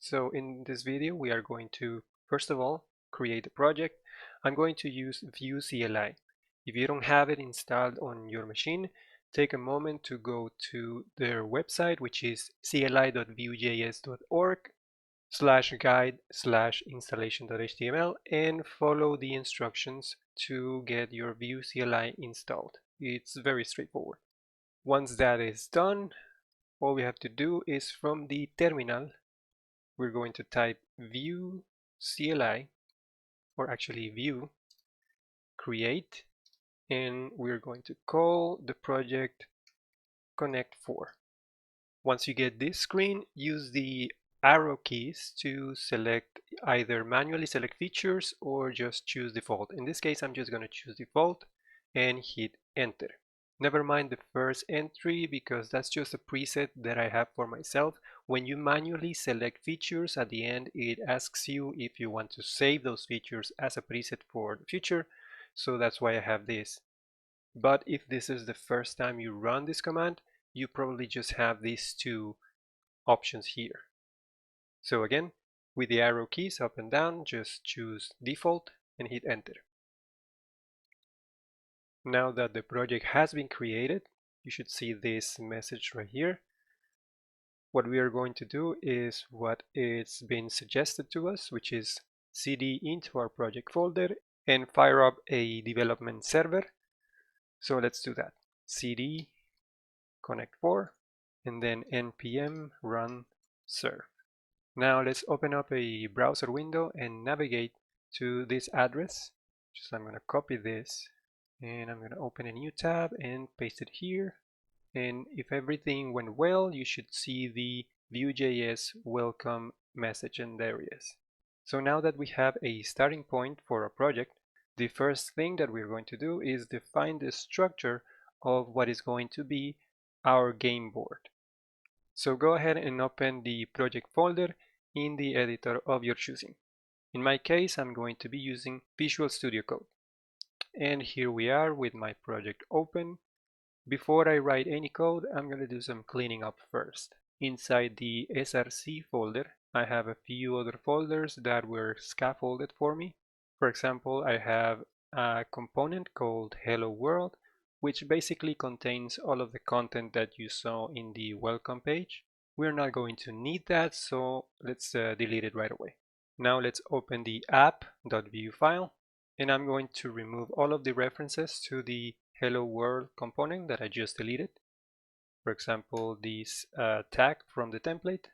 So in this video, we are going to, first of all, create a project. I'm going to use Vue CLI. If you don't have it installed on your machine, take a moment to go to their website, which is cli.vuejs.org/guide/installation.html, and follow the instructions to get your Vue CLI installed. It's very straightforward. Once that is done, all we have to do is from the terminal, we're going to type Vue CLI, or actually Vue create, and we're going to call the project Connect4. Once you get this screen, use the arrow keys to select, either manually select features or just choose default. In this case, I'm just going to choose default and hit enter. Never mind the first entry because that's just a preset that I have for myself. When you manually select features at the end, it asks you if you want to save those features as a preset for the future. So that's why I have this. But if this is the first time you run this command, you probably just have these two options here. So again, with the arrow keys up and down, just choose default and hit enter. Now that the project has been created, you should see this message right here. What we are going to do is what it's been suggested to us, which is cd into our project folder and fire up a development server. So let's do that. Cd connect4 and then npm run serve. Now let's open up a browser window and navigate to this address. So I'm going to copy this and I'm going to open a new tab and paste it here. And if everything went well, you should see the VueJS welcome message, and there it is. So now that we have a starting point for our project, the first thing that we're going to do is define the structure of what is going to be our game board. So go ahead and open the project folder in the editor of your choosing. In my case, I'm going to be using Visual Studio Code. And here we are with my project open. Before I write any code, I'm going to do some cleaning up first. Inside the src folder, I have a few other folders that were scaffolded for me. For example, I have a component called Hello World, which basically contains all of the content that you saw in the welcome page. We're not going to need that, so let's delete it right away. Now let's open the app.vue file, and I'm going to remove all of the references to the Hello World component that I just deleted. For example, this tag from the template,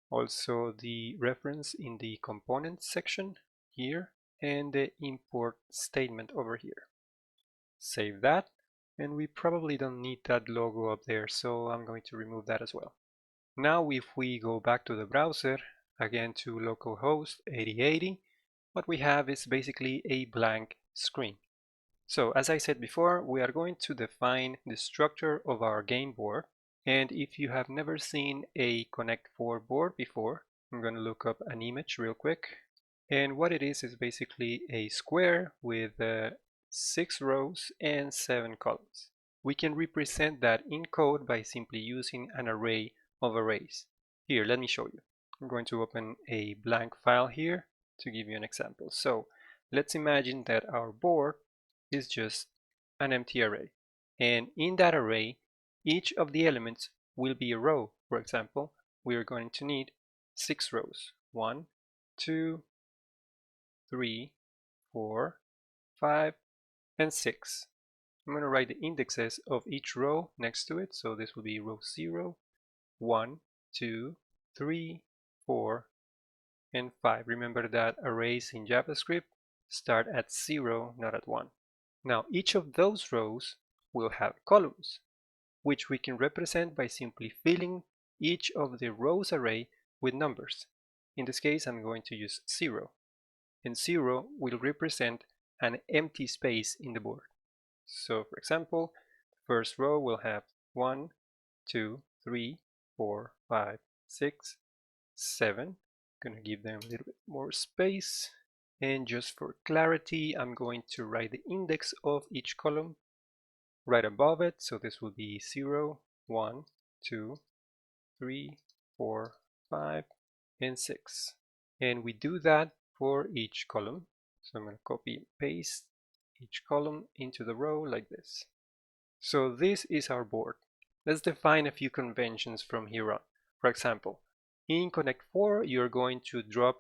also the reference in the components section here, and the import statement over here. Save that, and we probably don't need that logo up there, so I'm going to remove that as well. Now if we go back to the browser, again to localhost 8080, what we have is basically a blank screen. So as I said before, we are going to define the structure of our game board. And if you have never seen a Connect4 board before, I'm going to look up an image real quick. And what it is basically a square with 6 rows and 7 columns. We can represent that in code by simply using an array of arrays. Here, let me show you. I'm going to open a blank file here to give you an example. So let's imagine that our board is just an empty array. And in that array, each of the elements will be a row. For example, we are going to need 6 rows. 1, 2, 3, 4, 5, and 6. I'm going to write the indexes of each row next to it. So this will be row 0, 1, 2, 3, 4, and 5. Remember that arrays in JavaScript start at 0, not at 1. Now each of those rows will have columns, which we can represent by simply filling each of the rows array with numbers. In this case, I'm going to use 0. And 0 will represent an empty space in the board. So for example, the first row will have 1, 2, 3, 4, 5, 6, 7. I'm going to give them a little bit more space. And just for clarity, I'm going to write the index of each column right above it. So this will be 0, 1, 2, 3, 4, 5, and 6. And we do that for each column. So I'm going to copy and paste each column into the row like this. So this is our board. Let's define a few conventions from here on. For example, in Connect 4, you're going to drop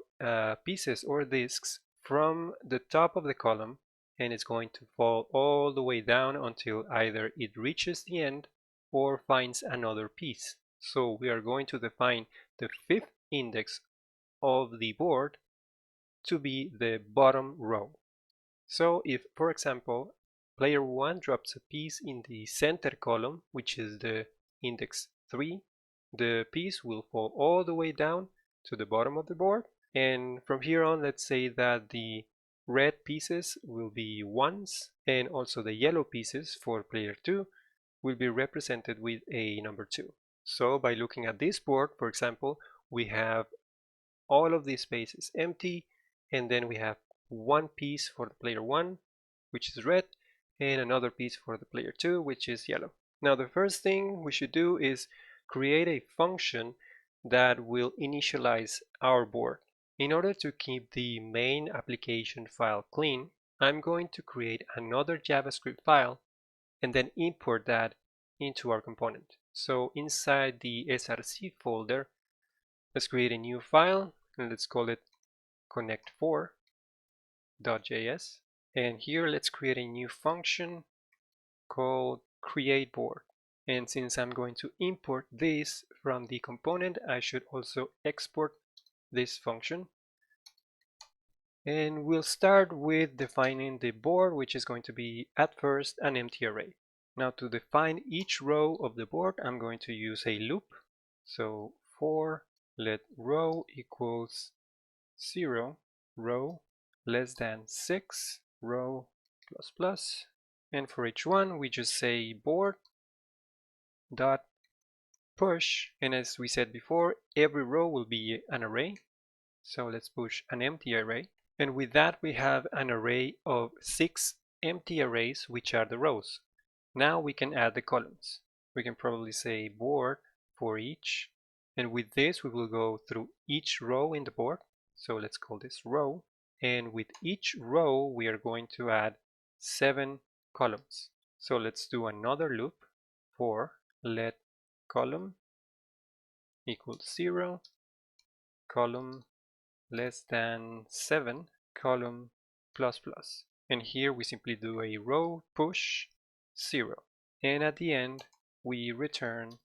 pieces or disks from the top of the column, and it's going to fall all the way down until either it reaches the end or finds another piece. So we are going to define the 5th index of the board to be the bottom row. So if, for example, player 1 drops a piece in the center column, which is the index 3, the piece will fall all the way down to the bottom of the board. And from here on, let's say that the red pieces will be 1s, and also the yellow pieces for player 2 will be represented with a number 2. So by looking at this board, for example, we have all of these spaces empty, and then we have one piece for the player 1, which is red, and another piece for the player 2, which is yellow. Now the first thing we should do is create a function that will initialize our board. In order to keep the main application file clean, I'm going to create another JavaScript file and then import that into our component. So inside the src folder, let's create a new file and let's call it connect4.js. And here let's create a new function called Createboard. And since I'm going to import this from the component, I should also export this function. And we'll start with defining the board, which is going to be at first an empty array. Now to define each row of the board, I'm going to use a loop. So for let row equals 0, row less than 6, row plus plus, and for each one we just say board dot push, and as we said before, every row will be an array. So let's push an empty array, and with that we have an array of 6 empty arrays, which are the rows. Now we can add the columns. We can probably say board for each, and with this we will go through each row in the board. So let's call this row, and with each row we are going to add 7 columns. So let's do another loop for let column equals 0, column less than 7, column plus plus. And here we simply do a row push 0. And at the end we return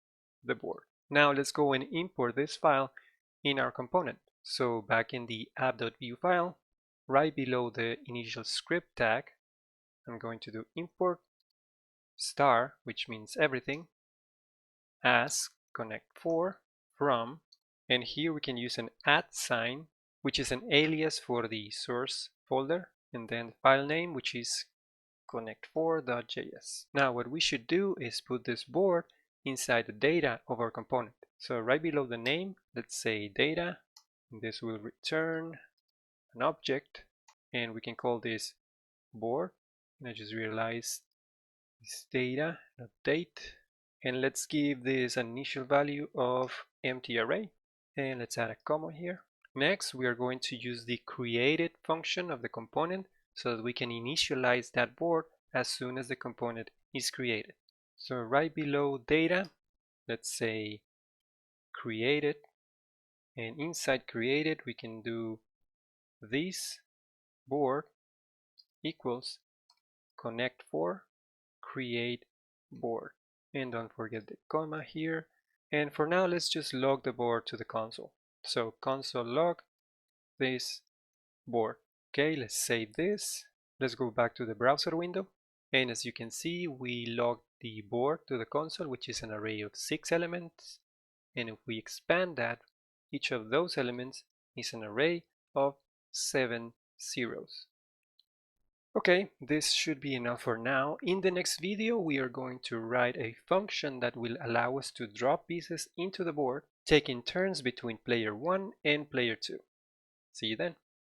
the board. Now let's go and import this file in our component. So back in the app.vue file, right below the initial script tag, I'm going to do import star, which means everything, as connect4 from, and here we can use an @sign, which is an alias for the source folder, and then the file name, which is connect4.js. Now what we should do is put this board inside the data of our component. So right below the name, let's say data, and this will return an object, and we can call this board. And I just realized this data, not date, and let's give this an initial value of empty array, and let's add a comma here. Next, we are going to use the created function of the component so that we can initialize that board as soon as the component is created. So right below data, let's say created, and inside created we can do this board equals connect4 create board, and don't forget the comma here. And for now let's just log the board to the console. So console log this board. Okay, let's save this. Let's go back to the browser window, and as you can see we logged the board to the console, which is an array of 6 elements, and if we expand that, each of those elements is an array of 7 zeros. Okay, this should be enough for now. In the next video we are going to write a function that will allow us to drop pieces into the board, taking turns between player 1 and player 2. See you then.